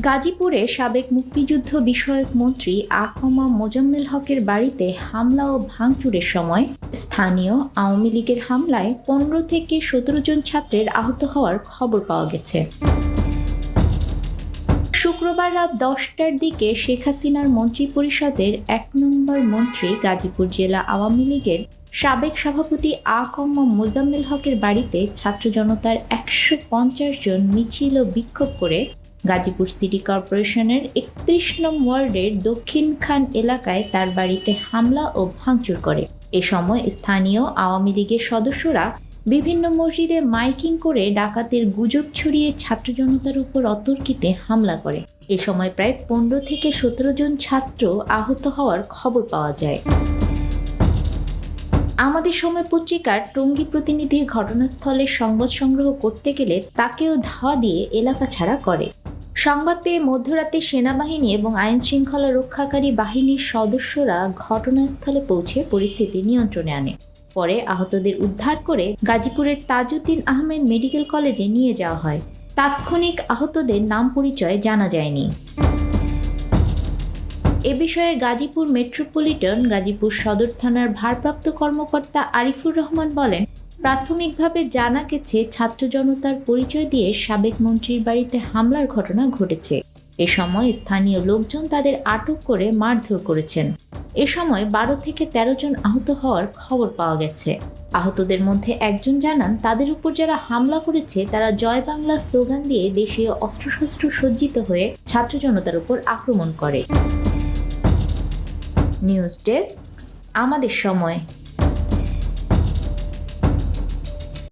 গাজীপুরে সাবেক মুক্তিযুদ্ধ বিষয়ক মন্ত্রী আ.ক.ম মোজাম্মেল হকের বাড়িতে হামলা ও ভাঙচুরের সময় স্থানীয় আওয়ামী লীগের হামলায় ১৫ থেকে ১৭ জন ছাত্রের আহত হওয়ার খবর পাওয়া গেছে। শুক্রবার রাত ১০টার দিকে শেখ হাসিনার মন্ত্রিপরিষদের ১ নম্বর মন্ত্রী গাজীপুর জেলা আওয়ামী লীগের সাবেক সভাপতি আ.ক.ম মোজাম্মেল হকের বাড়িতে ছাত্র জনতার ১৫০ জন মিছিল ও বিক্ষোভ করে গাজীপুর সিটি কর্পোরেশনের ৩১ নং ওয়ার্ডের দক্ষিণ খান এলাকায় তার বাড়িতে হামলা ও ভাঙচুর করে। এ সময় স্থানীয় আওয়ামী লীগের সদস্যরা বিভিন্ন মসজিদে মাইকিং করে ডাকাতের গুজব ছড়িয়ে ছাত্র জনতার উপর অতর্কিতে হামলা করে। এ সময় প্রায় ১৫ থেকে ১৭ জন ছাত্র আহত হওয়ার খবর পাওয়া যায়। আমাদের সময় পত্রিকার টঙ্গী প্রতিনিধি ঘটনাস্থলে সংবাদ সংগ্রহ করতে গেলে তাকেও ধাওয়া দিয়ে এলাকা ছাড়া করে। সংবাদ পেয়ে মধ্যরাতে সেনাবাহিনী এবং আইন শৃঙ্খলা রক্ষাকারী বাহিনীর সদস্যরা ঘটনাস্থলে পৌঁছে পরিস্থিতি নিয়ন্ত্রণে আনে। পরে আহতদের উদ্ধার করে গাজীপুরের তাজউদ্দিন আহমেদ মেডিকেল কলেজে নিয়ে যাওয়া হয়। তাৎক্ষণিক আহতদের নাম পরিচয় জানা যায়নি। এ বিষয়ে গাজীপুর মেট্রোপলিটন গাজীপুর সদর থানার ভারপ্রাপ্ত কর্মকর্তা আরিফুর রহমান বলেন, প্রাথমিকভাবে জানা গেছে ছাত্র জনতার পরিচয় দিয়ে সাবেক মন্ত্রীর বাড়িতে হামলার ঘটনা ঘটেছে। এ সময় স্থানীয় লোকজন তাদের আটক করে মারধর করেছেন। এ সময় ১২ থেকে ১৩ জন আহত হওয়ার খবর পাওয়া গেছে। আহতদের মধ্যে একজন জানান, তাদের উপর যারা হামলা করেছে তারা জয় বাংলা স্লোগান দিয়ে দেশীয় অস্ত্রশস্ত্র সজ্জিত হয়ে ছাত্র জনতার উপর আক্রমণ করে। নিউজ ডেস্ক, আমাদের সময়।